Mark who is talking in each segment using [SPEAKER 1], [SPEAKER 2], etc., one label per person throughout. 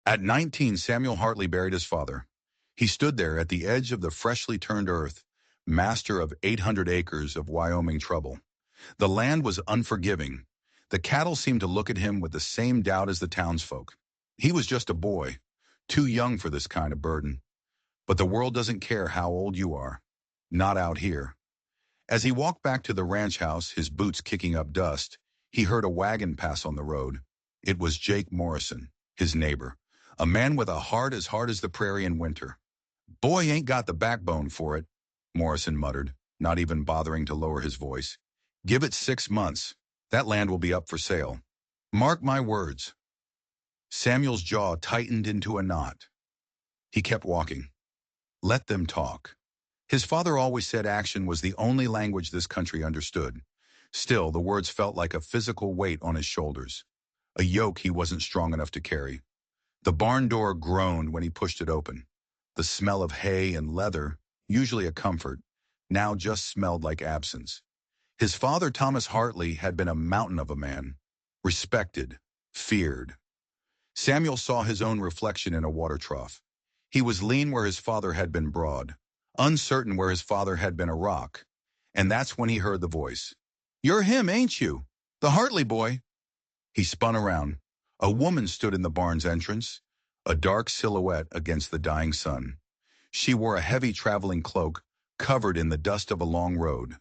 [SPEAKER 1] At 19, Samuel Hartley buried his father. He stood there at the edge of the freshly turned earth, master of 800 acres of Wyoming trouble. The land was unforgiving. The cattle seemed to look at him with the same doubt as the townsfolk. He was just a boy, too young for this kind of burden. But the world doesn't care how old you are. Not out here. As he walked back to the ranch house, his boots kicking up dust, he heard a wagon pass on the road. It was Jake Morrison, his neighbor, a man with a heart as hard as the prairie in winter. "Boy ain't got the backbone for it," Morrison muttered, not even bothering to lower his voice. "Give it 6 months. That land will be up for sale. Mark my words." Samuel's jaw tightened into a knot. He kept walking. Let them talk. His father always said action was the only language this country understood. Still, the words felt like a physical weight on his shoulders, a yoke he wasn't strong enough to carry. The barn door groaned when he pushed it open. The smell of hay and leather, usually a comfort, now just smelled like absence. His father, Thomas Hartley, had been a mountain of a man, respected, feared. Samuel saw his own reflection in a water trough. He was lean where his father had been broad, uncertain where his father had been a rock. And that's when he heard the voice. "You're him, ain't you? The Hartley boy." He spun around. A woman stood in the barn's entrance, a dark silhouette against the dying sun. She wore a heavy traveling cloak, covered in the dust of a long road.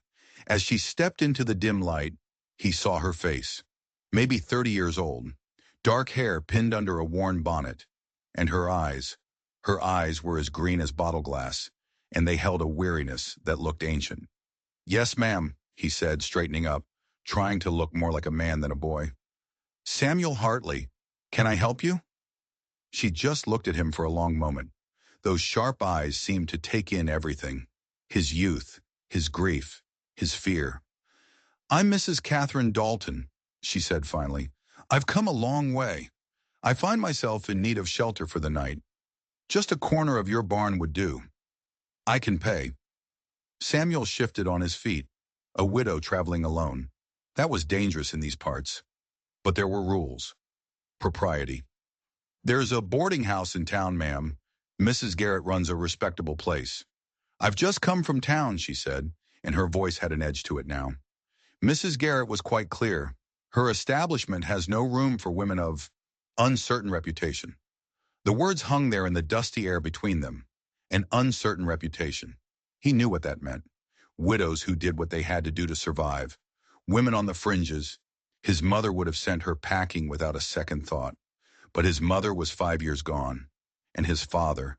[SPEAKER 1] As she stepped into the dim light, he saw her face. Maybe 30 years old, dark hair pinned under a worn bonnet, and her eyes were as green as bottle glass, and they held a weariness that looked ancient. "Yes, ma'am," he said, straightening up, trying to look more like a man than a boy. "Samuel Hartley, can I help you?" She just looked at him for a long moment. Those sharp eyes seemed to take in everything. His youth, his grief, his fear. "I'm Mrs. Catherine Dalton," she said finally. "I've come a long way. I find myself in need of shelter for the night. Just a corner of your barn would do. I can pay." Samuel shifted on his feet, a widow traveling alone. That was dangerous in these parts. But there were rules. Propriety. "There's a boarding house in town, ma'am. Mrs. Garrett runs a respectable place." "I've just come from town," she said, and her voice had an edge to it now. Mrs. Garrett was quite clear. Her establishment has no room for women of uncertain reputation. The words hung there in the dusty air between them. An uncertain reputation. He knew what that meant. Widows who did what they had to do to survive. Women on the fringes. His mother would have sent her packing without a second thought. But his mother was 5 years gone. And his father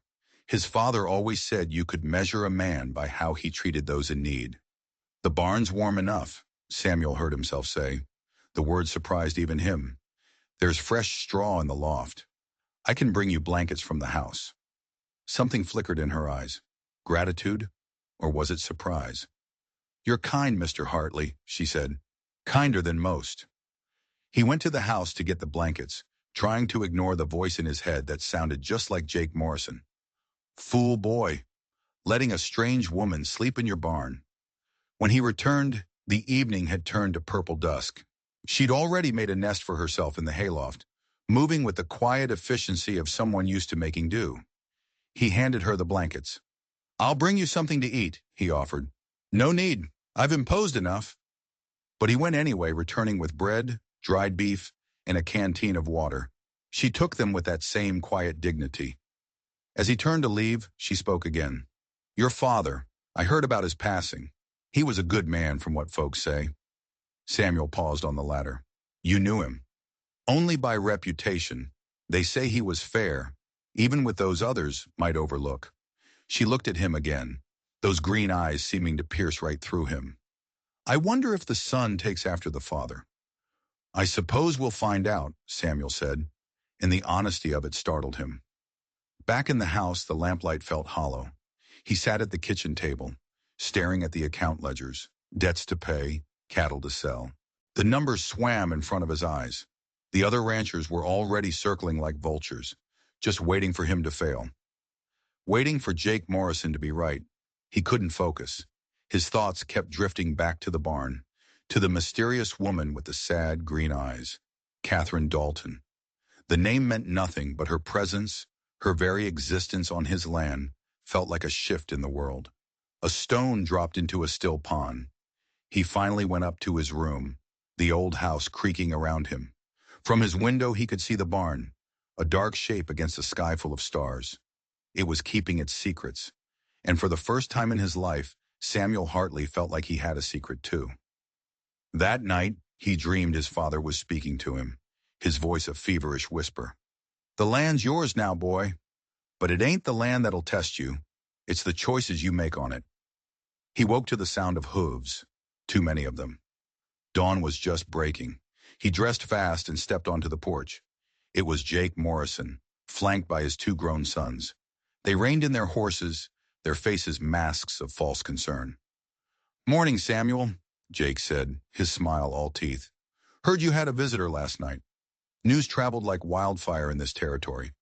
[SPEAKER 1] always said you could measure a man by how he treated those in need. "The barn's warm enough," Samuel heard himself say. The word surprised even him. "There's fresh straw in the loft. I can bring you blankets from the house." Something flickered in her eyes. Gratitude? Or was it surprise? "You're kind, Mr. Hartley," she said. "Kinder than most." He went to the house to get the blankets, trying to ignore the voice in his head that sounded just like Jake Morrison. "Fool boy, letting a strange woman sleep in your barn." When he returned, the evening had turned to purple dusk. She'd already made a nest for herself in the hayloft, moving with the quiet efficiency of someone used to making do. He handed her the blankets. "I'll bring you something to eat," he offered. "No need. I've imposed enough." But he went anyway, returning with bread, dried beef, and a canteen of water. She took them with that same quiet dignity. As he turned to leave, she spoke again. "Your father, I heard about his passing. He was a good man from what folks say." Samuel paused on the ladder. "You knew him?" "Only by reputation. They say he was fair, even with those others might overlook." She looked at him again, those green eyes seeming to pierce right through him. "I wonder if the son takes after the father." "I suppose we'll find out," Samuel said, and the honesty of it startled him. Back in the house, the lamplight felt hollow. He sat at the kitchen table, staring at the account ledgers, debts to pay, cattle to sell. The numbers swam in front of his eyes. The other ranchers were already circling like vultures, just waiting for him to fail. Waiting for Jake Morrison to be right. He couldn't focus. His thoughts kept drifting back to the barn, to the mysterious woman with the sad green eyes, Catherine Dalton. The name meant nothing, but her presence, her very existence on his land, felt like a shift in the world. A stone dropped into a still pond. He finally went up to his room, the old house creaking around him. From his window he could see the barn, a dark shape against a sky full of stars. It was keeping its secrets. And for the first time in his life, Samuel Hartley felt like he had a secret too. That night, he dreamed his father was speaking to him, his voice a feverish whisper. "The land's yours now, boy. But it ain't the land that'll test you. It's the choices you make on it." He woke to the sound of hooves, too many of them. Dawn was just breaking. He dressed fast and stepped onto the porch. It was Jake Morrison, flanked by his two grown sons. They reined in their horses, their faces masks of false concern. "Morning, Samuel," Jake said, his smile all teeth. "Heard you had a visitor last night. News traveled like wildfire in this territory.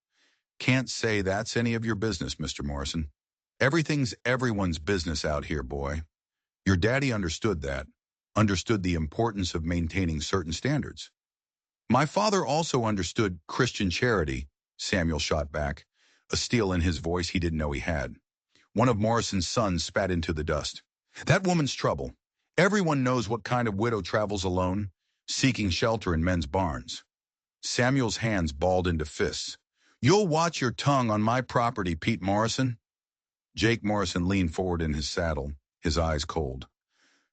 [SPEAKER 1] Can't say that's any of your business, Mr. Morrison. Everything's everyone's business out here, boy. Your daddy understood that, understood the importance of maintaining certain standards." "My father also understood Christian charity," Samuel shot back, a steel in his voice he didn't know he had. One of Morrison's sons spat into the dust. "That woman's trouble. Everyone knows what kind of widow travels alone, seeking shelter in men's barns." Samuel's hands balled into fists. "You'll watch your tongue on my property, Pete Morrison." Jake Morrison leaned forward in his saddle, his eyes cold.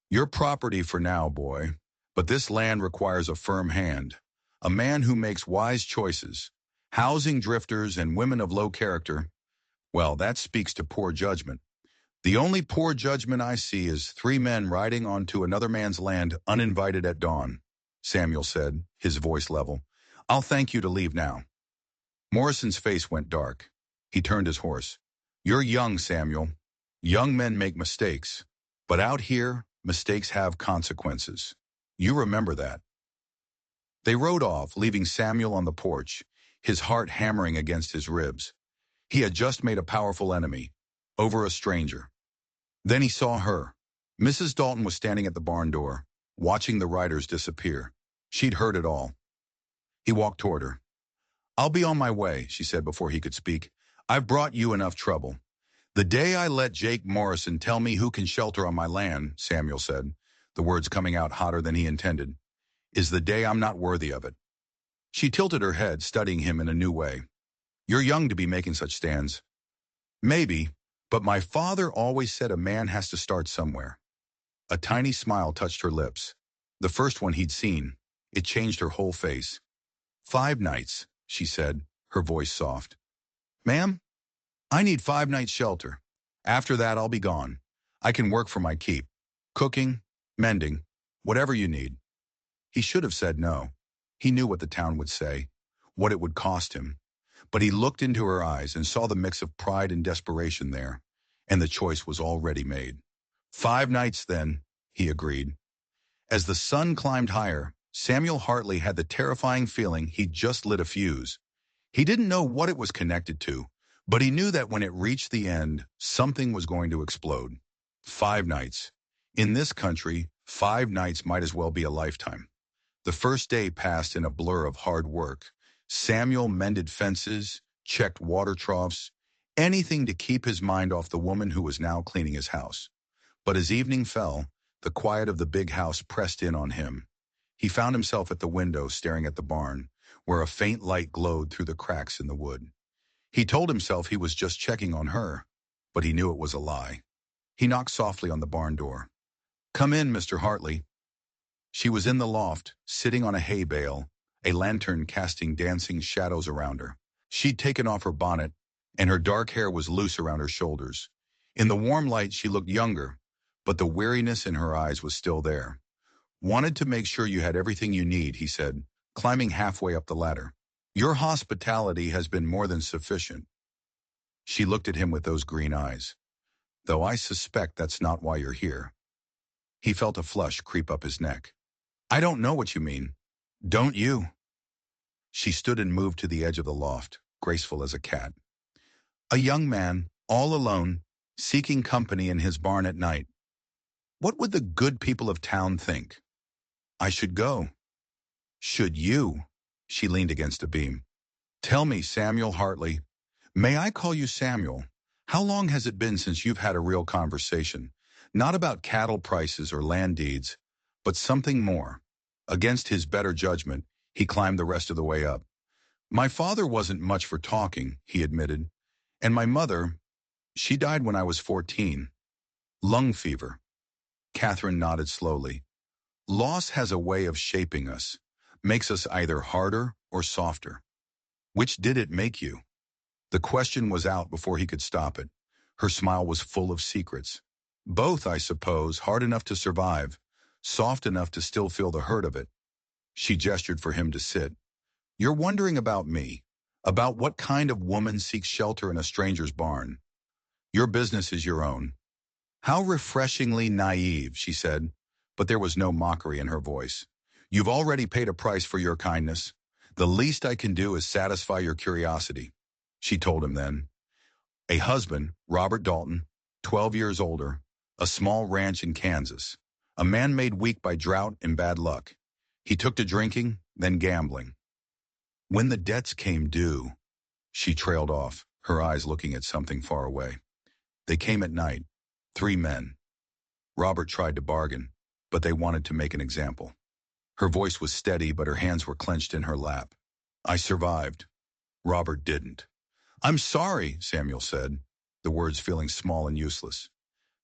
[SPEAKER 1] "Your property for now, boy, but this land requires a firm hand, a man who makes wise choices. Housing drifters and women of low character, well, that speaks to poor judgment. The only poor judgment I see is three men riding onto another man's land uninvited at dawn," Samuel said, his voice level. "I'll thank you to leave now." Morrison's face went dark. He turned his horse. "You're young, Samuel. Young men make mistakes. But out here, mistakes have consequences. You remember that." They rode off, leaving Samuel on the porch, his heart hammering against his ribs. He had just made a powerful enemy, over a stranger. Then he saw her. Mrs. Dalton was standing at the barn door, watching the riders disappear. She'd heard it all. He walked toward her. "I'll be on my way," she said before he could speak. "I've brought you enough trouble." "The day I let Jake Morrison tell me who can shelter on my land," Samuel said, the words coming out hotter than he intended, "is the day I'm not worthy of it." She tilted her head, studying him in a new way. "You're young to be making such stands." "Maybe, but my father always said a man has to start somewhere." A tiny smile touched her lips. The first one he'd seen. It changed her whole face. "5 nights," she said, her voice soft. "Ma'am, I need 5 nights shelter. After that, I'll be gone. I can work for my keep. Cooking, mending, whatever you need." He should have said no. He knew what the town would say, what it would cost him. But he looked into her eyes and saw the mix of pride and desperation there, and the choice was already made. 5 nights then, he agreed. As the sun climbed higher, Samuel Hartley had the terrifying feeling he'd just lit a fuse. He didn't know what it was connected to, but he knew that when it reached the end, something was going to explode. 5 nights. In this country, 5 nights might as well be a lifetime. The first day passed in a blur of hard work. Samuel mended fences, checked water troughs, anything to keep his mind off the woman who was now cleaning his house. But as evening fell, the quiet of the big house pressed in on him. He found himself at the window staring at the barn, where a faint light glowed through the cracks in the wood. He told himself he was just checking on her, but he knew it was a lie. He knocked softly on the barn door. "Come in, Mr. Hartley." She was in the loft, sitting on a hay bale, a lantern casting dancing shadows around her. She'd taken off her bonnet, and her dark hair was loose around her shoulders. In the warm light, she looked younger, but the weariness in her eyes was still there. "Wanted to make sure you had everything you need," he said, climbing halfway up the ladder. "Your hospitality has been more than sufficient." She looked at him with those green eyes. "Though I suspect that's not why you're here." He felt a flush creep up his neck. "I don't know what you mean." "Don't you?" She stood and moved to the edge of the loft, graceful as a cat. "A young man, all alone, seeking company in his barn at night. What would the good people of town think?" "I should go." "Should you?" She leaned against a beam. Tell me, Samuel Hartley. May I call you Samuel? How long has it been since you've had a real conversation? Not about cattle prices or land deeds, but something more. Against his better judgment, he climbed the rest of the way up. My father wasn't much for talking, he admitted. And my mother, she died when I was 14. Lung fever. Catherine nodded slowly. Loss has a way of shaping us, makes us either harder or softer. Which did it make you? The question was out before he could stop it. Her smile was full of secrets. Both, I suppose, hard enough to survive, soft enough to still feel the hurt of it. She gestured for him to sit. You're wondering about me, about what kind of woman seeks shelter in a stranger's barn. Your business is your own. How refreshingly naive, she said, but there was no mockery in her voice. You've already paid a price for your kindness. The least I can do is satisfy your curiosity. She told him then. A husband, Robert Dalton, 12 years older, a small ranch in Kansas. A man made weak by drought and bad luck. He took to drinking, then gambling. When the debts came due, she trailed off, her eyes looking at something far away. They came at night. 3 men. Robert tried to bargain, but they wanted to make an example. Her voice was steady, but her hands were clenched in her lap. I survived. Robert didn't. I'm sorry, Samuel said, the words feeling small and useless.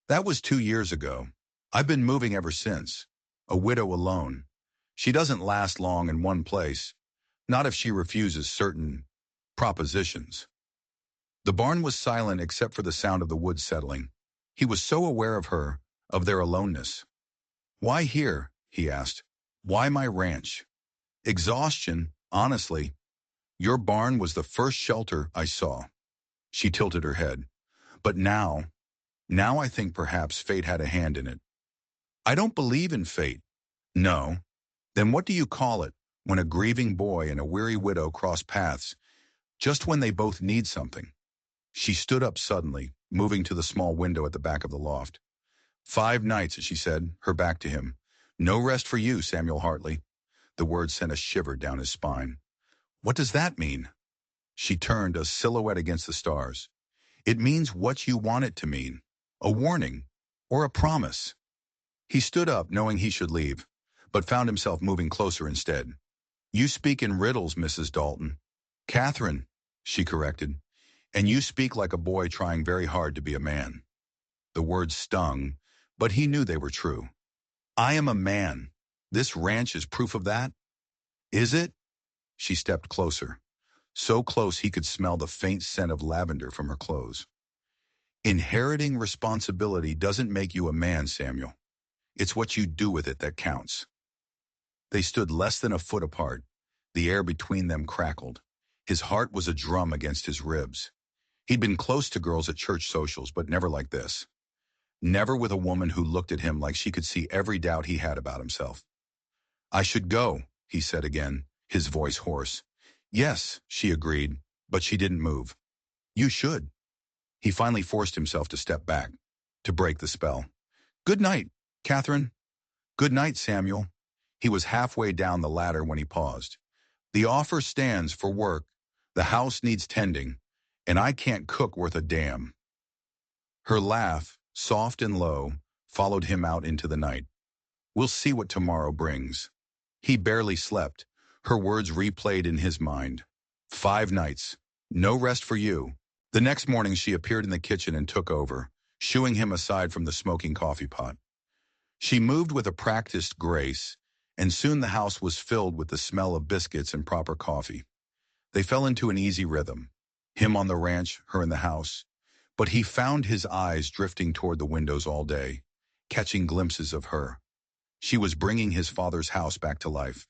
[SPEAKER 1] That was 2 years ago. I've been moving ever since. A widow alone. She doesn't last long in one place, not if she refuses certain propositions. The barn was silent except for the sound of the wood settling. He was so aware of her, of their aloneness. Why here? He asked. Why my ranch? Exhaustion, honestly. Your barn was the first shelter I saw. She tilted her head. But now I think perhaps fate had a hand in it. I don't believe in fate. No. Then what do you call it when a grieving boy and a weary widow cross paths just when they both need something? She stood up suddenly, moving to the small window at the back of the loft. 5 nights, she said, her back to him. No rest for you, Samuel Hartley. The words sent a shiver down his spine. What does that mean? She turned, a silhouette against the stars. It means what you want it to mean. A warning, or a promise. He stood up, knowing he should leave, but found himself moving closer instead. You speak in riddles, Mrs. Dalton. Catherine, she corrected, and you speak like a boy trying very hard to be a man. The words stung, but he knew they were true. I am a man. This ranch is proof of that? Is it? She stepped closer, so close he could smell the faint scent of lavender from her clothes. Inheriting responsibility doesn't make you a man, Samuel. It's what you do with it that counts. They stood less than a foot apart. The air between them crackled. His heart was a drum against his ribs. He'd been close to girls at church socials, but never like this. Never with a woman who looked at him like she could see every doubt he had about himself. I should go, he said again, his voice hoarse. Yes, she agreed, but she didn't move. You should. He finally forced himself to step back, to break the spell. Good night, Catherine. Good night, Samuel. He was halfway down the ladder when he paused. The offer stands for work. The house needs tending, and I can't cook worth a damn. Her laugh, soft and low, followed him out into the night. We'll see what tomorrow brings. He barely slept. Her words replayed in his mind. 5 nights. No rest for you. The next morning she appeared in the kitchen and took over, shooing him aside from the smoking coffee pot. She moved with a practiced grace, and soon the house was filled with the smell of biscuits and proper coffee. They fell into an easy rhythm, him on the ranch, her in the house. But he found his eyes drifting toward the windows all day, catching glimpses of her. She was bringing his father's house back to life.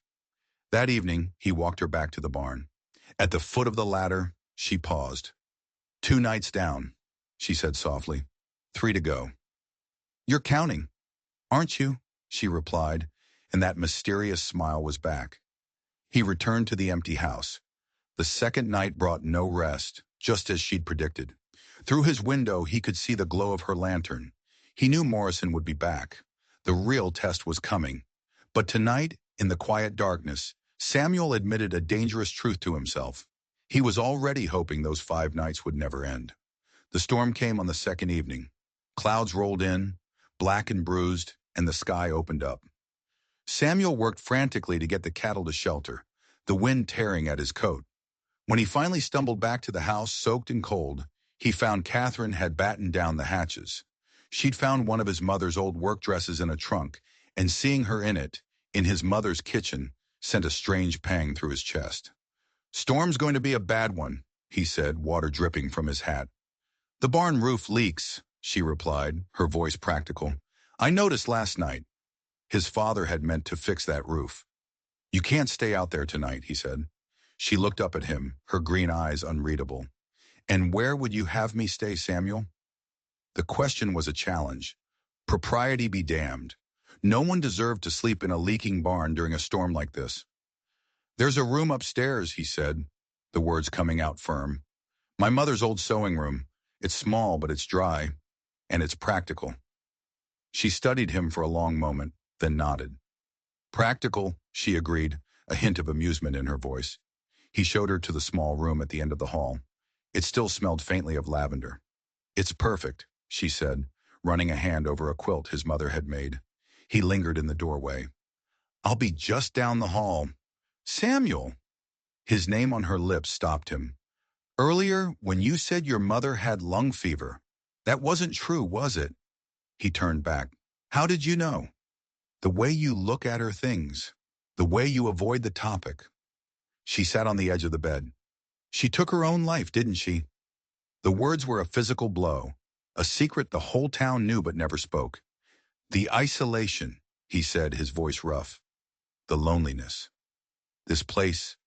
[SPEAKER 1] That evening, he walked her back to the barn. At the foot of the ladder, she paused. 2 nights down, she said softly. 3 to go. You're counting, aren't you? She replied, and that mysterious smile was back. He returned to the empty house. The second night brought no rest, just as she'd predicted. Through his window, he could see the glow of her lantern. He knew Morrison would be back. The real test was coming. But tonight, in the quiet darkness, Samuel admitted a dangerous truth to himself. He was already hoping those 5 nights would never end. The storm came on the second evening. Clouds rolled in, black and bruised, and the sky opened up. Samuel worked frantically to get the cattle to shelter, the wind tearing at his coat. When he finally stumbled back to the house, soaked and cold, he found Catherine had battened down the hatches. She'd found one of his mother's old work dresses in a trunk, and seeing her in it, in his mother's kitchen, sent a strange pang through his chest. "Storm's going to be a bad one," he said, water dripping from his hat. "The barn roof leaks," she replied, her voice practical. "I noticed last night." His father had meant to fix that roof. "You can't stay out there tonight," he said. She looked up at him, her green eyes unreadable. "And where would you have me stay, Samuel?" The question was a challenge. Propriety be damned. No one deserved to sleep in a leaking barn during a storm like this. "There's a room upstairs," he said, the words coming out firm. "My mother's old sewing room. It's small, but it's dry, and it's practical." She studied him for a long moment, then nodded. "Practical," she agreed, a hint of amusement in her voice. He showed her to the small room at the end of the hall. It still smelled faintly of lavender. "It's perfect," she said, running a hand over a quilt his mother had made. He lingered in the doorway. "I'll be just down the hall." "Samuel!" His name on her lips stopped him. "Earlier, when you said your mother had lung fever, that wasn't true, was it?" He turned back. "How did you know?" "The way you look at her things. The way you avoid the topic." She sat on the edge of the bed. "She took her own life, didn't she?" The words were a physical blow, a secret the whole town knew but never spoke. "The isolation," he said, his voice rough. "The loneliness. This place,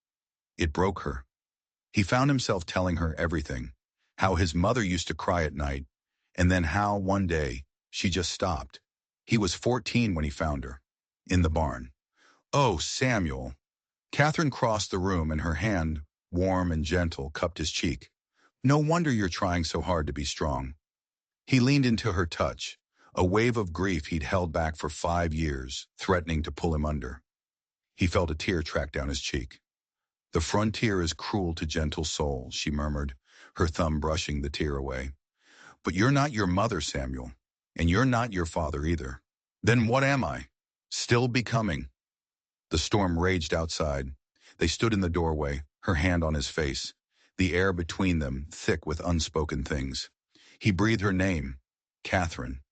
[SPEAKER 1] it broke her." He found himself telling her everything, how his mother used to cry at night, and then how, one day, she just stopped. He was 14 when he found her, in the barn. "Oh, Samuel." Catherine crossed the room and her hand, warm and gentle, cupped his cheek. "No wonder you're trying so hard to be strong." He leaned into her touch, a wave of grief he'd held back for 5 years, threatening to pull him under. He felt a tear track down his cheek. "The frontier is cruel to gentle souls," she murmured, her thumb brushing the tear away. "But you're not your mother, Samuel, and you're not your father either." "Then what am I?" "Still becoming." The storm raged outside. They stood in the doorway, her hand on his face, the air between them thick with unspoken things. He breathed her name, Catherine,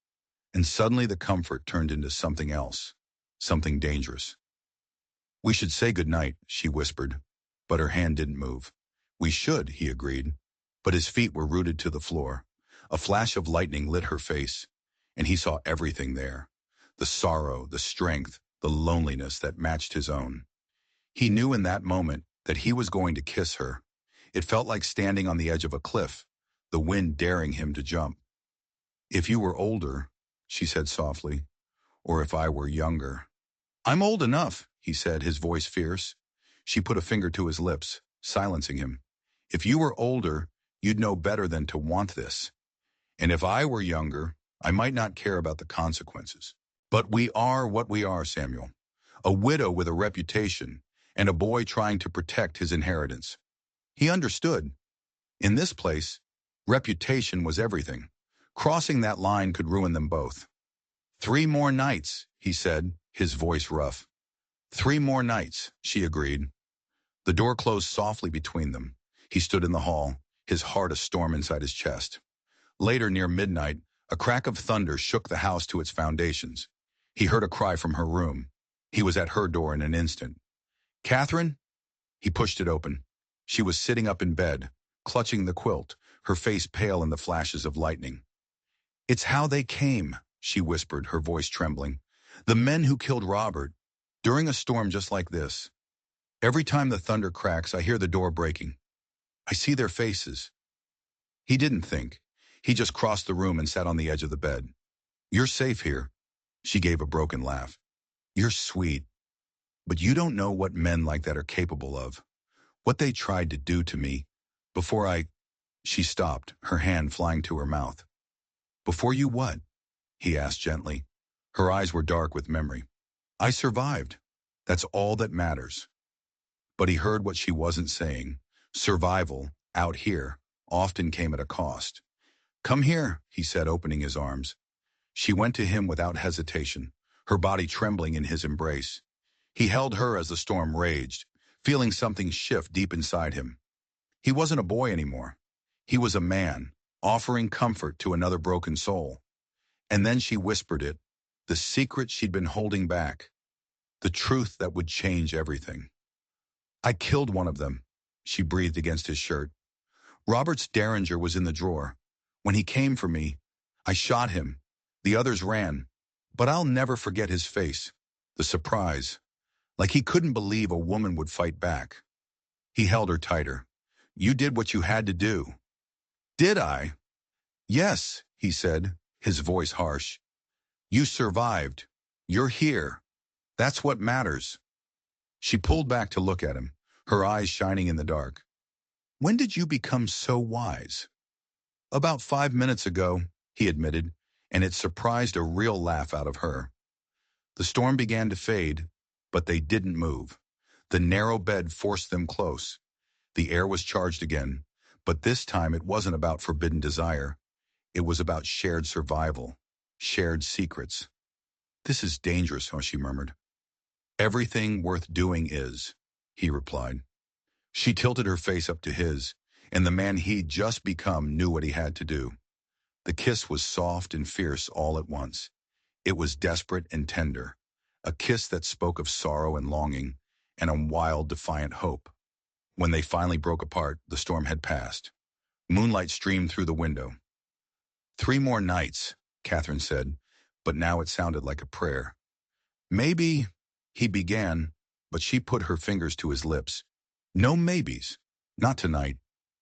[SPEAKER 1] and suddenly the comfort turned into something else, something dangerous. "We should say goodnight," she whispered, but her hand didn't move. "We should," he agreed, but his feet were rooted to the floor. A flash of lightning lit her face, and he saw everything there, the sorrow, the strength, the loneliness that matched his own. He knew in that moment that he was going to kiss her. It felt like standing on the edge of a cliff, the wind daring him to jump. "If you were older," she said softly, "or if I were younger." "I'm old enough," he said, his voice fierce. She put a finger to his lips, silencing him. "If you were older, you'd know better than to want this. And if I were younger, I might not care about the consequences. But we are what we are, Samuel. A widow with a reputation, and a boy trying to protect his inheritance." He understood. In this place, reputation was everything. Crossing that line could ruin them both. "3 more nights," he said, his voice rough. 3 more nights, she agreed. The door closed softly between them. He stood in the hall, his heart a storm inside his chest. Later, near midnight, a crack of thunder shook the house to its foundations. He heard a cry from her room. He was at her door in an instant. "Catherine?" He pushed it open. She was sitting up in bed, clutching the quilt, her face pale in the flashes of lightning. "It's how they came," she whispered, her voice trembling. "The men who killed Robert, during a storm just like this. Every time the thunder cracks, I hear the door breaking. I see their faces." He didn't think. He just crossed the room and sat on the edge of the bed. "You're safe here." She gave a broken laugh. "You're sweet. But you don't know what men like that are capable of. What they tried to do to me. Before I—" She stopped, her hand flying to her mouth. "Before you what?" he asked gently. Her eyes were dark with memory. "I survived. That's all that matters." But he heard what she wasn't saying, Survival, out here, often came at a cost. "Come here," he said, opening his arms. She went to him without hesitation, her body trembling in his embrace. He held her as the storm raged, feeling something shift deep inside him. He wasn't a boy anymore. He was a man, offering comfort to another broken soul. And then she whispered it, the secret she'd been holding back, the truth that would change everything. "I killed one of them," she breathed against his shirt. "Robert's Derringer was in the drawer. When he came for me, I shot him. The others ran. But I'll never forget his face, the surprise, like he couldn't believe a woman would fight back." He held her tighter. "You did what you had to do." "Did I?" "Yes," he said, his voice harsh. "You survived. You're here. That's what matters." She pulled back to look at him, her eyes shining in the dark. "When did you become so wise?" "About 5 minutes ago," he admitted, and it surprised a real laugh out of her. The storm began to fade, but they didn't move. The narrow bed forced them close. The air was charged again, but this time it wasn't about forbidden desire. It was about shared survival, shared secrets. "This is dangerous," she murmured. "Everything worth doing is," he replied. She tilted her face up to his, and the man he'd just become knew what he had to do. The kiss was soft and fierce all at once. It was desperate and tender, a kiss that spoke of sorrow and longing, and a wild, defiant hope. When they finally broke apart, the storm had passed. Moonlight streamed through the window. "3 more nights," Catherine said, but now it sounded like a prayer. "Maybe," he began, but she put her fingers to his lips. "No maybes. Not tonight.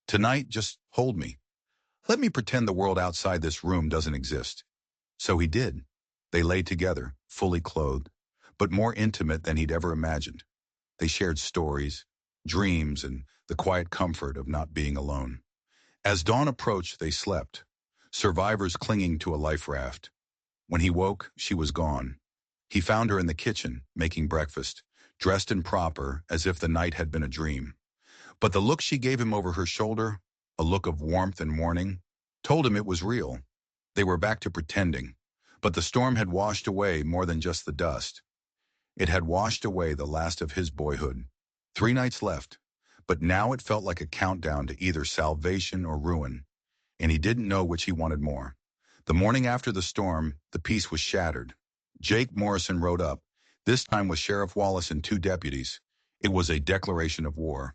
[SPEAKER 1] Tonight, just hold me. Let me pretend the world outside this room doesn't exist." So he did. They lay together, fully clothed, but more intimate than he'd ever imagined. They shared stories, dreams, and the quiet comfort of not being alone. As dawn approached, they slept, survivors clinging to a life raft. When he woke, she was gone. He found her in the kitchen, making breakfast, dressed and proper, as if the night had been a dream. But the look she gave him over her shoulder, a look of warmth and warning, told him it was real. They were back to pretending, but the storm had washed away more than just the dust. It had washed away the last of his boyhood. 3 nights left, but now it felt like a countdown to either salvation or ruin, and he didn't know which he wanted more. The morning after the storm, the peace was shattered. Jake Morrison rode up, this time with Sheriff Wallace and 2 deputies. It was a declaration of war.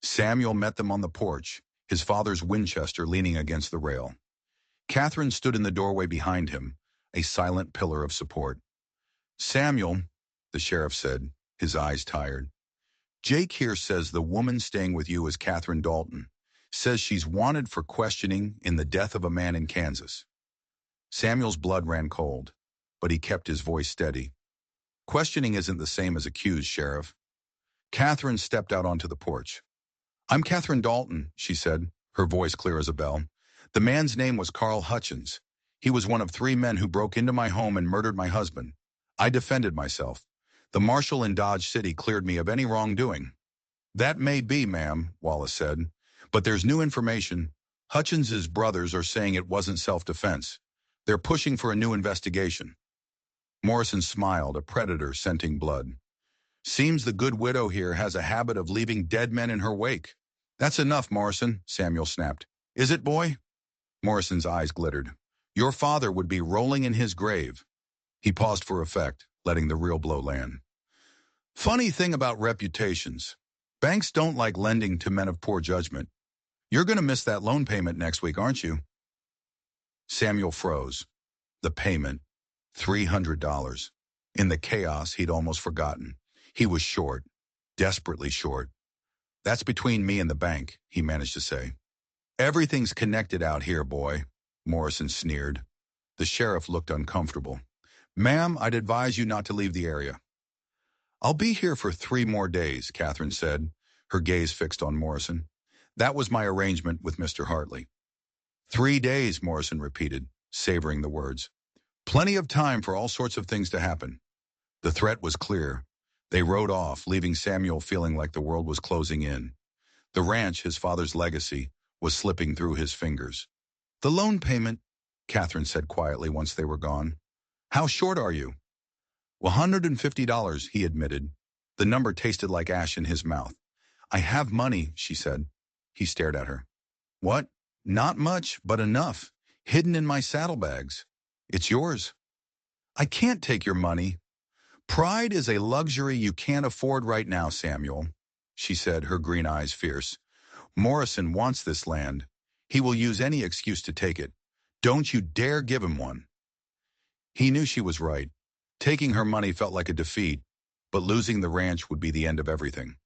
[SPEAKER 1] Samuel met them on the porch, his father's Winchester leaning against the rail. Catherine stood in the doorway behind him, a silent pillar of support. "Samuel," the sheriff said, his eyes tired, "Jake here says the woman staying with you is Catherine Dalton. Says she's wanted for questioning in the death of a man in Kansas." Samuel's blood ran cold, but he kept his voice steady. "Questioning isn't the same as accused, Sheriff." Catherine stepped out onto the porch. "I'm Catherine Dalton," she said, her voice clear as a bell. "The man's name was Carl Hutchins. He was one of 3 men who broke into my home and murdered my husband. I defended myself. The marshal in Dodge City cleared me of any wrongdoing." "That may be, ma'am," Wallace said, "but there's new information. Hutchins's brothers are saying it wasn't self-defense. They're pushing for a new investigation." Morrison smiled, a predator scenting blood. "Seems the good widow here has a habit of leaving dead men in her wake." "That's enough, Morrison," Samuel snapped. "Is it, boy?" Morrison's eyes glittered. "Your father would be rolling in his grave." He paused for effect, letting the real blow land. "Funny thing about reputations. Banks don't like lending to men of poor judgment. You're going to miss that loan payment next week, aren't you?" Samuel froze. The payment. $300. In the chaos, he'd almost forgotten. He was short, desperately short. "That's between me and the bank," he managed to say. "Everything's connected out here, boy," Morrison sneered. The sheriff looked uncomfortable. "Ma'am, I'd advise you not to leave the area." "I'll be here for 3 more days," Catherine said, her gaze fixed on Morrison. "That was my arrangement with Mr. Hartley." 3 days, Morrison repeated, savoring the words. "Plenty of time for all sorts of things to happen." The threat was clear. They rode off, leaving Samuel feeling like the world was closing in. The ranch, his father's legacy, was slipping through his fingers. "The loan payment," Catherine said quietly once they were gone. "How short are you?" $150, he admitted. The number tasted like ash in his mouth. "I have money," she said. He stared at her. "What?" "Not much, but enough. Hidden in my saddlebags. It's yours." "I can't take your money." "Pride is a luxury you can't afford right now, Samuel," she said, her green eyes fierce. "Morrison wants this land. He will use any excuse to take it. Don't you dare give him one." He knew she was right. Taking her money felt like a defeat, but losing the ranch would be the end of everything.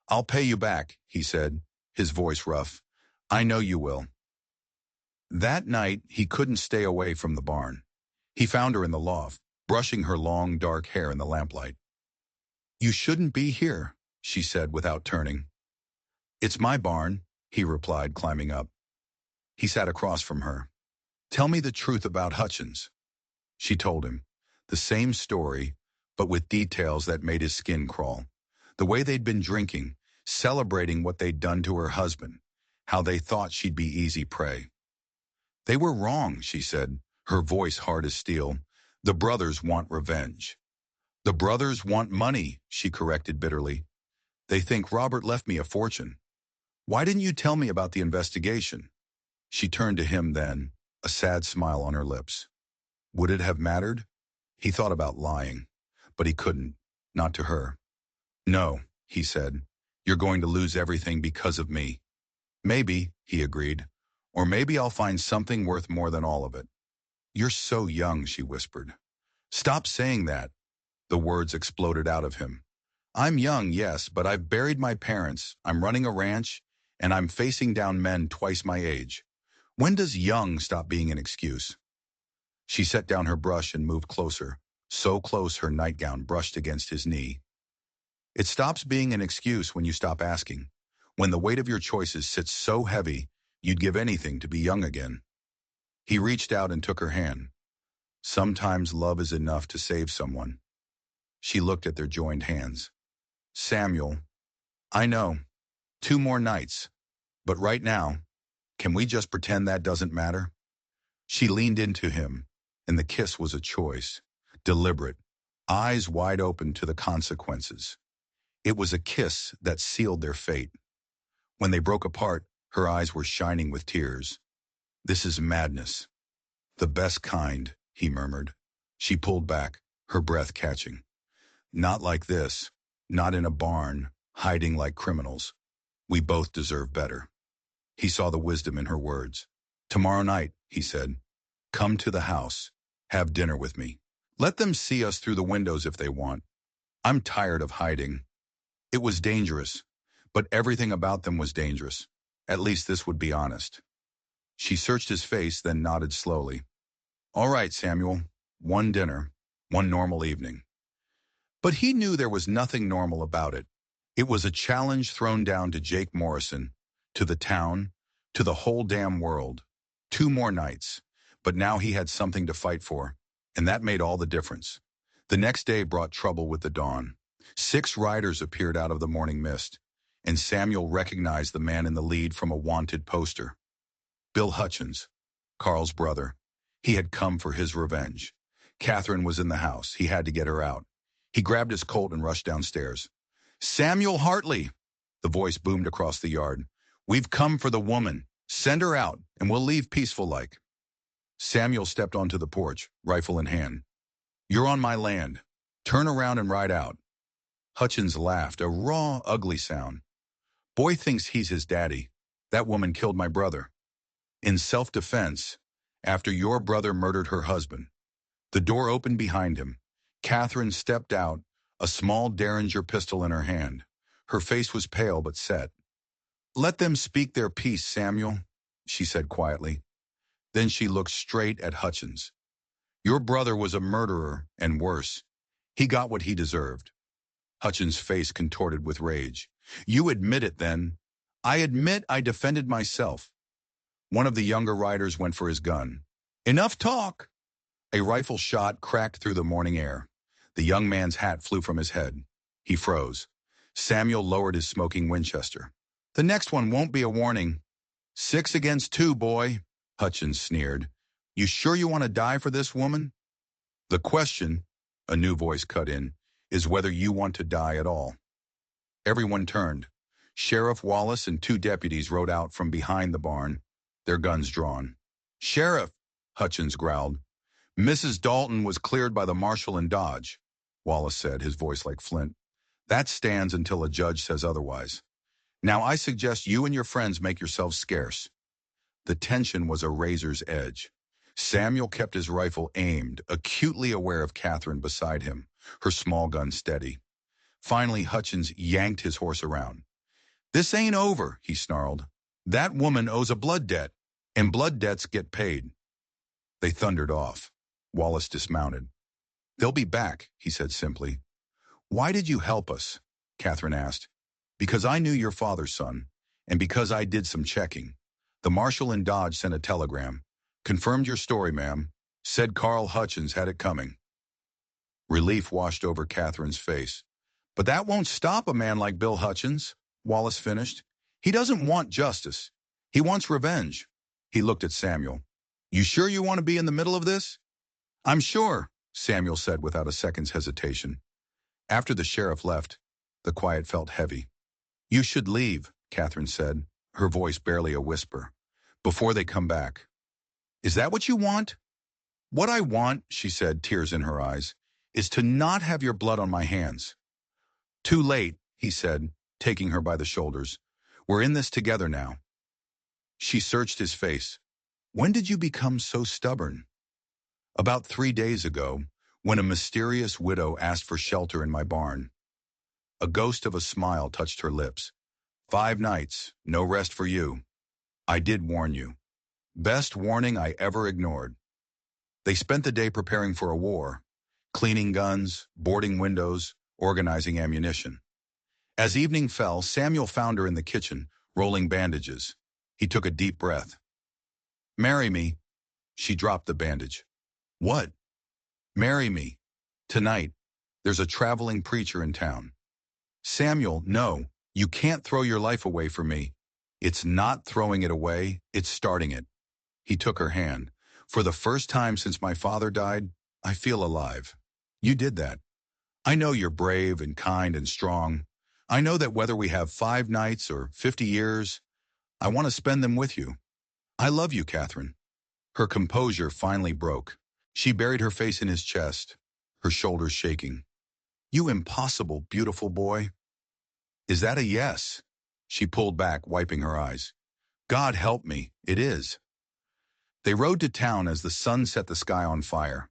[SPEAKER 1] "I'll pay you back," he said, his voice rough. "I know you will." That night, he couldn't stay away from the barn. He found her in the loft, brushing her long, dark hair in the lamplight. "You shouldn't be here," she said without turning. "It's my barn," he replied, climbing up. He sat across from her. "Tell me the truth about Hutchins." She told him. The same story, but with details that made his skin crawl. The way they'd been drinking, celebrating what they'd done to her husband, how they thought she'd be easy prey. "They were wrong," she said, her voice hard as steel. "The brothers want revenge." "The brothers want money," she corrected bitterly. "They think Robert left me a fortune. Why didn't you tell me about the investigation?" She turned to him then, a sad smile on her lips. Would it have mattered? He thought about lying, but he couldn't, not to her. "No," he said, "you're going to lose everything because of me." "Maybe," he agreed, "or maybe I'll find something worth more than all of it." "You're so young," she whispered. "Stop saying that." The words exploded out of him. "I'm young, yes, but I've buried my parents, I'm running a ranch, and I'm facing down men twice my age. When does young stop being an excuse?" She set down her brush and moved closer, so close her nightgown brushed against his knee. "It stops being an excuse when you stop asking. When the weight of your choices sits so heavy, you'd give anything to be young again." He reached out and took her hand. "Sometimes love is enough to save someone." She looked at their joined hands. "Samuel, I know. 2 more nights. But right now, can we just pretend that doesn't matter?" She leaned into him, and the kiss was a choice, deliberate, eyes wide open to the consequences. It was a kiss that sealed their fate. When they broke apart, her eyes were shining with tears. "This is madness." "The best kind," he murmured. She pulled back, her breath catching. "Not like this. Not in a barn, hiding like criminals. We both deserve better." He saw the wisdom in her words. "Tomorrow night," he said, "come to the house. Have dinner with me. Let them see us through the windows if they want. I'm tired of hiding." It was dangerous, but everything about them was dangerous. At least this would be honest. She searched his face, then nodded slowly. "All right, Samuel. One dinner. One normal evening." But he knew there was nothing normal about it. It was a challenge thrown down to Jake Morrison, to the town, to the whole damn world. 2 more nights. But now he had something to fight for, and that made all the difference. The next day brought trouble with the dawn. 6 riders appeared out of the morning mist, and Samuel recognized the man in the lead from a wanted poster. Bill Hutchins, Carl's brother. He had come for his revenge. Catherine was in the house. He had to get her out. He grabbed his Colt and rushed downstairs. "Samuel Hartley!" The voice boomed across the yard. "We've come for the woman. Send her out, and we'll leave peaceful-like." Samuel stepped onto the porch, rifle in hand. "You're on my land. Turn around and ride out." Hutchins laughed, a raw, ugly sound. "Boy thinks he's his daddy. That woman killed my brother. In self-defense, after your brother murdered her husband." The door opened behind him. Catherine stepped out, a small Derringer pistol in her hand. Her face was pale but set. "Let them speak their piece, Samuel," she said quietly. Then she looked straight at Hutchins. "Your brother was a murderer, and worse. He got what he deserved." Hutchins' face contorted with rage. "You admit it, then." "I admit I defended myself." One of the younger riders went for his gun. "Enough talk!" A rifle shot cracked through the morning air. The young man's hat flew from his head. He froze. Samuel lowered his smoking Winchester. The next one won't be a warning. 6 against 2, boy, Hutchins sneered. You sure you want to die for this woman? The question, a new voice cut in, is whether you want to die at all. Everyone turned. Sheriff Wallace and 2 deputies rode out from behind the barn, their guns drawn. Sheriff, Hutchins growled. Mrs. Dalton was cleared by the marshal and Dodge, Wallace said, his voice like flint. That stands until a judge says otherwise. Now I suggest you and your friends make yourselves scarce. The tension was a razor's edge. Samuel kept his rifle aimed, acutely aware of Catherine beside him, her small gun steady. Finally, Hutchins yanked his horse around. This ain't over, he snarled. That woman owes a blood debt, and blood debts get paid. They thundered off. Wallace dismounted. They'll be back, he said simply. Why did you help us? Catherine asked. Because I knew your father, son, and because I did some checking. The marshal in Dodge sent a telegram. Confirmed your story, ma'am. Said Carl Hutchins had it coming. Relief washed over Catherine's face. But that won't stop a man like Bill Hutchins, Wallace finished. He doesn't want justice. He wants revenge. He looked at Samuel. You sure you want to be in the middle of this? I'm sure, Samuel said without a second's hesitation. After the sheriff left, the quiet felt heavy. You should leave, Catherine said, her voice barely a whisper, before they come back. Is that what you want? What I want, she said, tears in her eyes, is to not have your blood on my hands. Too late, he said, taking her by the shoulders. We're in this together now. She searched his face. When did you become so stubborn? About 3 days ago, when a mysterious widow asked for shelter in my barn. A ghost of a smile touched her lips. 5 nights, no rest for you. I did warn you. Best warning I ever ignored. They spent the day preparing for a war, cleaning guns, boarding windows, organizing ammunition. As evening fell, Samuel found her in the kitchen, rolling bandages. He took a deep breath. Marry me. She dropped the bandage. What? Marry me. Tonight. There's a traveling preacher in town. Samuel, no, you can't throw your life away for me. It's not throwing it away, it's starting it. He took her hand. For the first time since my father died, I feel alive. You did that. I know you're brave and kind and strong. I know that whether we have 5 nights or 50 years, I want to spend them with you. I love you, Catherine. Her composure finally broke. She buried her face in his chest, her shoulders shaking. You impossible, beautiful boy. Is that a yes? She pulled back, wiping her eyes. God help me, it is. They rode to town as the sun set the sky on fire.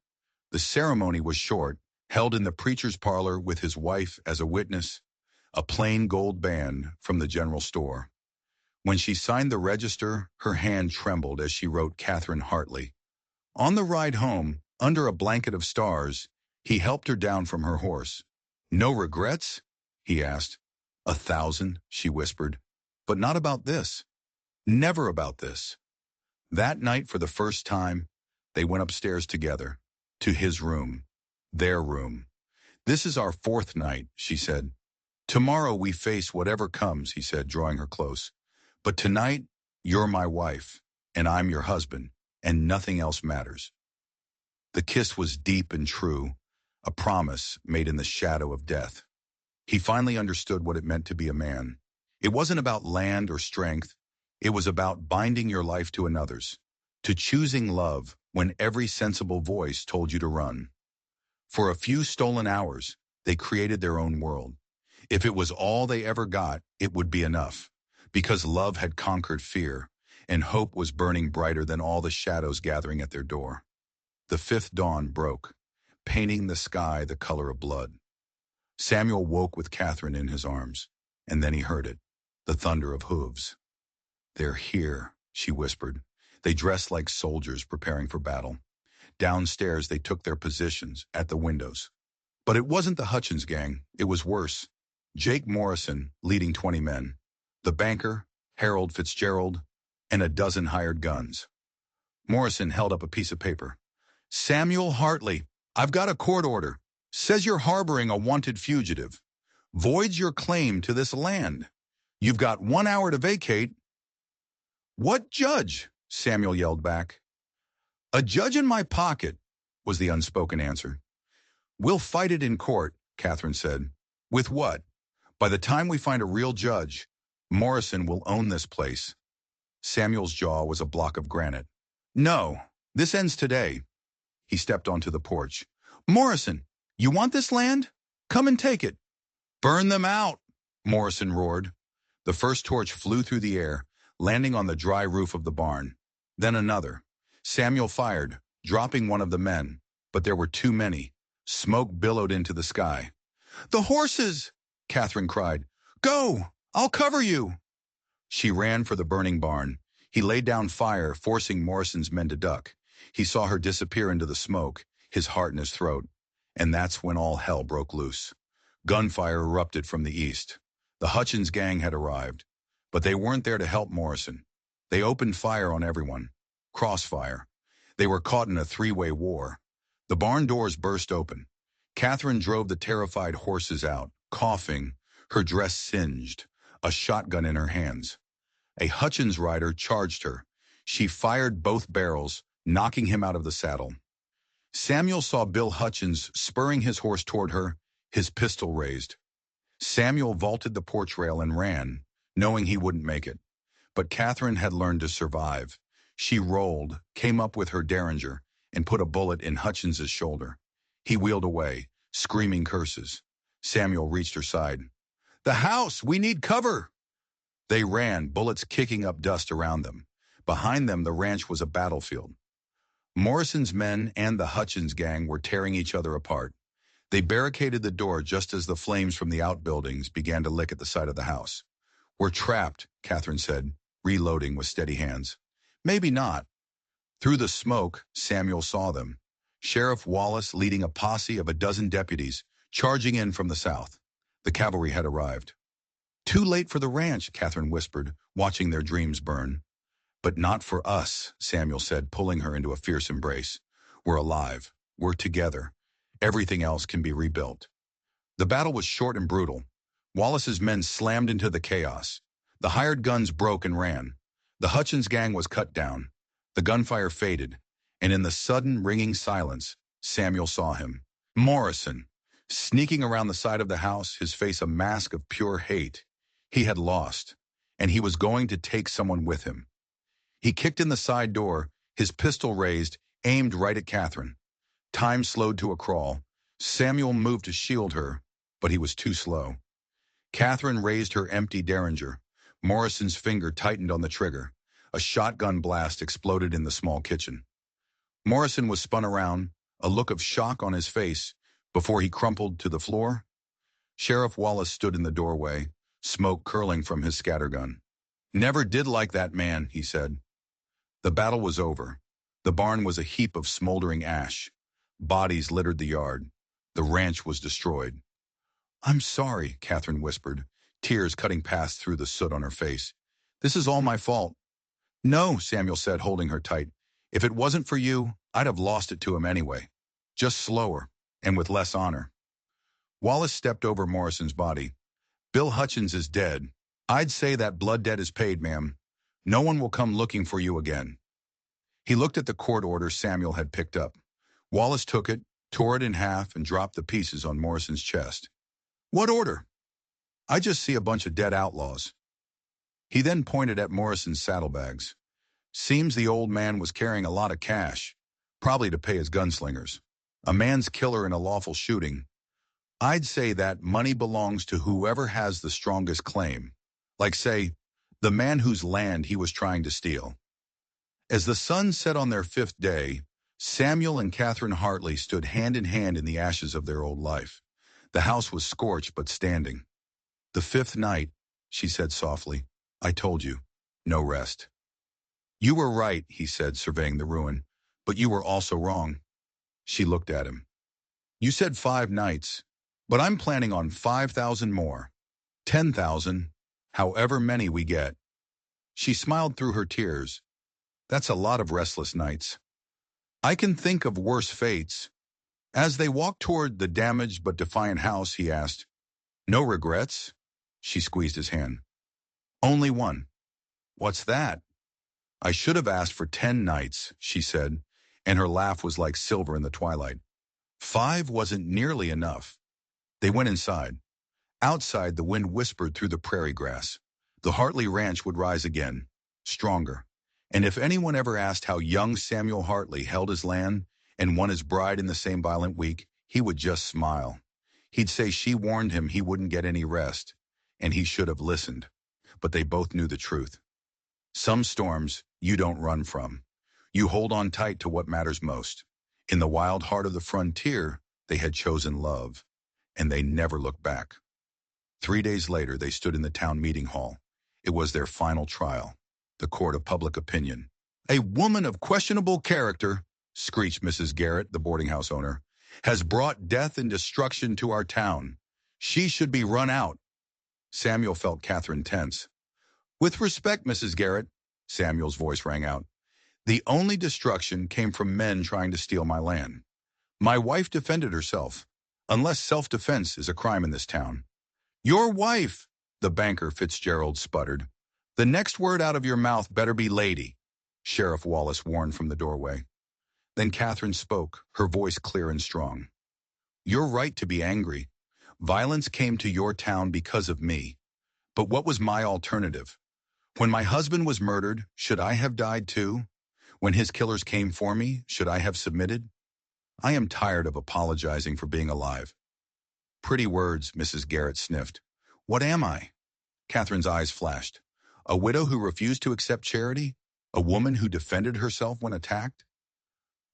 [SPEAKER 1] The ceremony was short, held in the preacher's parlor with his wife as a witness, a plain gold band from the general store. When she signed the register, her hand trembled as she wrote Catherine Hartley. On the ride home, under a blanket of stars, he helped her down from her horse. No regrets? He asked. 1,000, she whispered. But not about this. Never about this. That night, for the first time, they went upstairs together, to his room, their room. This is our 4th night, she said. Tomorrow we face whatever comes, he said, drawing her close. But tonight, you're my wife, and I'm your husband, and nothing else matters. The kiss was deep and true, a promise made in the shadow of death. He finally understood what it meant to be a man. It wasn't about land or strength. It was about binding your life to another's, to choosing love when every sensible voice told you to run. For a few stolen hours, they created their own world. If it was all they ever got, it would be enough, because love had conquered fear, and hope was burning brighter than all the shadows gathering at their door. The 5th dawn broke, painting the sky the color of blood. Samuel woke with Catherine in his arms, and then he heard it, the thunder of hooves. They're here, she whispered. They dressed like soldiers preparing for battle. Downstairs they took their positions at the windows. But it wasn't the Hutchins gang, it was worse. Jake Morrison leading 20 men, the banker, Harold Fitzgerald, and a dozen hired guns. Morrison held up a piece of paper. Samuel Hartley, I've got a court order. Says you're harboring a wanted fugitive. Voids your claim to this land. You've got 1 hour to vacate. What judge? Samuel yelled back. A judge in my pocket, was the unspoken answer. We'll fight it in court, Catherine said. With what? By the time we find a real judge, Morrison will own this place. Samuel's jaw was a block of granite. No, this ends today. He stepped onto the porch. Morrison, you want this land? Come and take it. Burn them out, Morrison roared. The first torch flew through the air, landing on the dry roof of the barn. Then another. Samuel fired, dropping one of the men, but there were too many. Smoke billowed into the sky. The horses! Catherine cried. Go! I'll cover you! She ran for the burning barn. He laid down fire, forcing Morrison's men to duck. He saw her disappear into the smoke, his heart in his throat. And that's when all hell broke loose. Gunfire erupted from the east. The Hutchins gang had arrived, but they weren't there to help Morrison. They opened fire on everyone. Crossfire. They were caught in a three-way war. The barn doors burst open. Catherine drove the terrified horses out, coughing, her dress singed, a shotgun in her hands. A Hutchins rider charged her. She fired both barrels, knocking him out of the saddle. Samuel saw Bill Hutchins spurring his horse toward her, his pistol raised. Samuel vaulted the porch rail and ran, knowing he wouldn't make it. But Catherine had learned to survive. She rolled, came up with her derringer, and put a bullet in Hutchins's shoulder. He wheeled away, screaming curses. Samuel reached her side. The house! We need cover! They ran, bullets kicking up dust around them. Behind them, the ranch was a battlefield. Morrison's men and the Hutchins gang were tearing each other apart. They barricaded the door just as the flames from the outbuildings began to lick at the side of the house. We're trapped, Catherine said, reloading with steady hands. Maybe not. Through the smoke, Samuel saw them. Sheriff Wallace leading a posse of a dozen deputies, charging in from the south. The cavalry had arrived. Too late for the ranch, Catherine whispered, watching their dreams burn. But not for us, Samuel said, pulling her into a fierce embrace. We're alive. We're together. Everything else can be rebuilt. The battle was short and brutal. Wallace's men slammed into the chaos. The hired guns broke and ran. The Hutchins gang was cut down. The gunfire faded, and in the sudden ringing silence, Samuel saw him. Morrison, sneaking around the side of the house, his face a mask of pure hate. He had lost, and he was going to take someone with him. He kicked in the side door, his pistol raised, aimed right at Catherine. Time slowed to a crawl. Samuel moved to shield her, but he was too slow. Catherine raised her empty derringer. Morrison's finger tightened on the trigger. A shotgun blast exploded in the small kitchen. Morrison was spun around, a look of shock on his face, before he crumpled to the floor. Sheriff Wallace stood in the doorway, smoke curling from his scattergun. Never did like that man, he said. The battle was over. The barn was a heap of smoldering ash. Bodies littered the yard. The ranch was destroyed. I'm sorry, Catherine whispered, tears cutting past through the soot on her face. This is all my fault. No, Samuel said, holding her tight. If it wasn't for you, I'd have lost it to him anyway. Just slower, and with less honor. Wallace stepped over Morrison's body. Bill Hutchins is dead. I'd say that blood debt is paid, ma'am. No one will come looking for you again. He looked at the court order Samuel had picked up. Wallace took it, tore it in half, and dropped the pieces on Morrison's chest. What order? I just see a bunch of dead outlaws. He then pointed at Morrison's saddlebags. Seems the old man was carrying a lot of cash, probably to pay his gunslingers. A man's killer in a lawful shooting. I'd say that money belongs to whoever has the strongest claim. Like, say, the man whose land he was trying to steal. As the sun set on their fifth day, Samuel and Catherine Hartley stood hand in hand in the ashes of their old life. The house was scorched but standing. The fifth night, she said softly, I told you, no rest. You were right, he said, surveying the ruin, but you were also wrong. She looked at him. You said 5 nights, but I'm planning on 5,000 more. 10,000, however many we get. She smiled through her tears. That's a lot of restless nights. I can think of worse fates. As they walked toward the damaged but defiant house, he asked, No regrets? She squeezed his hand. Only one. What's that? I should have asked for 10 nights, she said, and her laugh was like silver in the twilight. 5 wasn't nearly enough. They went inside. Outside, the wind whispered through the prairie grass. The Hartley ranch would rise again, stronger. And if anyone ever asked how young Samuel Hartley held his land and won his bride in the same violent week, he would just smile. He'd say she warned him he wouldn't get any rest, and he should have listened. But they both knew the truth. Some storms you don't run from. You hold on tight to what matters most. In the wild heart of the frontier, they had chosen love, and they never looked back. 3 days later, they stood in the town meeting hall. It was their final trial, the court of public opinion. A woman of questionable character, screeched Mrs. Garrett, the boarding house owner, has brought death and destruction to our town. She should be run out. Samuel felt Catherine tense. With respect, Mrs. Garrett, Samuel's voice rang out, the only destruction came from men trying to steal my land. My wife defended herself, unless self-defense is a crime in this town. Your wife, the banker Fitzgerald sputtered. The next word out of your mouth better be lady, Sheriff Wallace warned from the doorway. Then Catherine spoke, her voice clear and strong. You're right to be angry. Violence came to your town because of me. But what was my alternative? When my husband was murdered, should I have died too? When his killers came for me, should I have submitted? I am tired of apologizing for being alive. Pretty words, Mrs. Garrett sniffed. What am I? Catherine's eyes flashed. A widow who refused to accept charity? A woman who defended herself when attacked?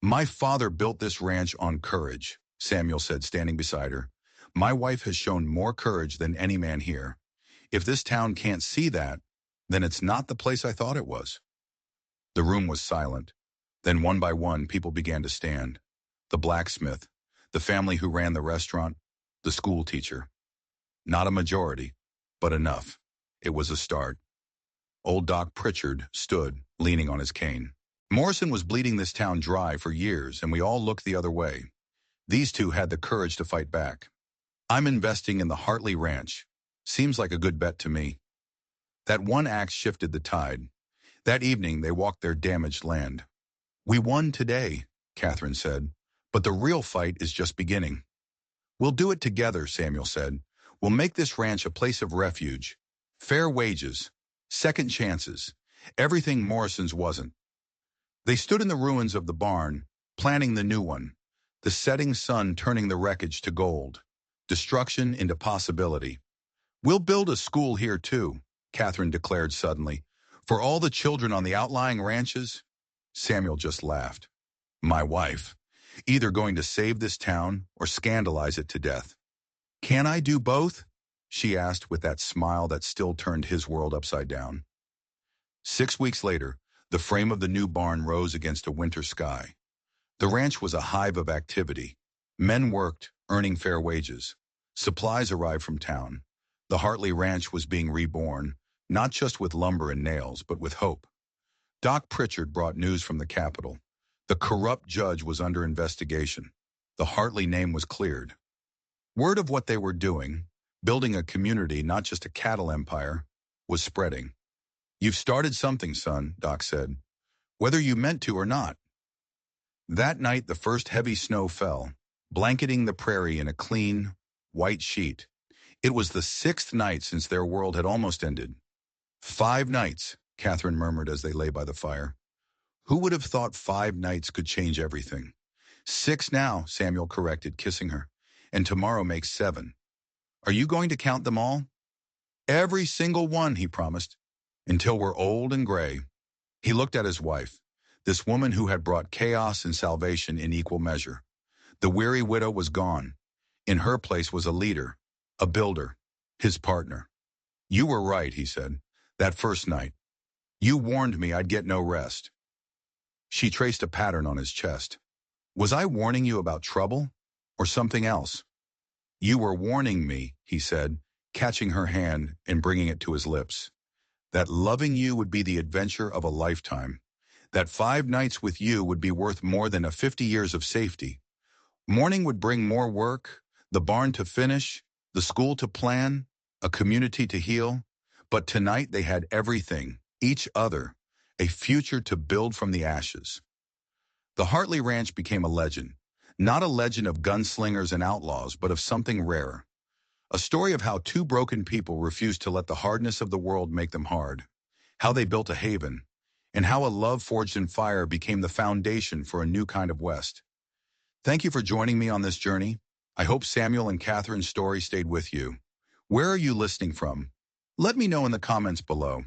[SPEAKER 1] My father built this ranch on courage, Samuel said, standing beside her. My wife has shown more courage than any man here. If this town can't see that, then it's not the place I thought it was. The room was silent. Then one by one, people began to stand. The blacksmith, the family who ran the restaurant, the school teacher. Not a majority, but enough. It was a start. Old Doc Pritchard stood, leaning on his cane. Morrison was bleeding this town dry for years, and we all looked the other way. These two had the courage to fight back. I'm investing in the Hartley Ranch. Seems like a good bet to me. That one act shifted the tide. That evening, they walked their damaged land. We won today, Catherine said, but the real fight is just beginning. We'll do it together, Samuel said. We'll make this ranch a place of refuge. Fair wages, second chances, everything Morrison's wasn't. They stood in the ruins of the barn, planning the new one, the setting sun turning the wreckage to gold, destruction into possibility. We'll build a school here too, Catherine declared suddenly. For all the children on the outlying ranches? Samuel just laughed. My wife. Either going to save this town or scandalize it to death. Can I do both? She asked with that smile that still turned his world upside down. 6 weeks later, the frame of the new barn rose against a winter sky. The ranch was a hive of activity. Men worked, earning fair wages. Supplies arrived from town. The Hartley Ranch was being reborn, not just with lumber and nails, but with hope. Doc Pritchard brought news from the Capitol. The corrupt judge was under investigation. The Hartley name was cleared. Word of what they were doing, building a community, not just a cattle empire, was spreading. You've started something, son, Doc said, whether you meant to or not. That night, the first heavy snow fell, blanketing the prairie in a clean, white sheet. It was the 6th night since their world had almost ended. 5 nights, Catherine murmured as they lay by the fire. Who would have thought 5 nights could change everything? 6 now, Samuel corrected, kissing her. And tomorrow makes 7. Are you going to count them all? Every single one, he promised, until we're old and gray. He looked at his wife, this woman who had brought chaos and salvation in equal measure. The weary widow was gone. In her place was a leader, a builder, his partner. You were right, he said, that first night. You warned me I'd get no rest. She traced a pattern on his chest. Was I warning you about trouble or something else? You were warning me, he said, catching her hand and bringing it to his lips. That loving you would be the adventure of a lifetime. That 5 nights with you would be worth more than 50 years of safety. Morning would bring more work, the barn to finish, the school to plan, a community to heal. But tonight they had everything, each other, a future to build from the ashes. The Hartley Ranch became a legend, not a legend of gunslingers and outlaws, but of something rarer. A story of how two broken people refused to let the hardness of the world make them hard, how they built a haven, and how a love forged in fire became the foundation for a new kind of West. Thank you for joining me on this journey. I hope Samuel and Catherine's story stayed with you. Where are you listening from? Let me know in the comments below.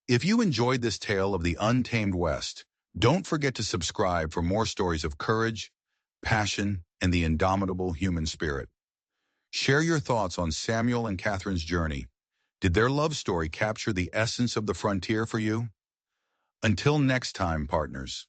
[SPEAKER 1] If you enjoyed this tale of the untamed West, don't forget to subscribe for more stories of courage, passion, and the indomitable human spirit. Share your thoughts on Samuel and Catherine's journey. Did their love story capture the essence of the frontier for you? Until next time, partners.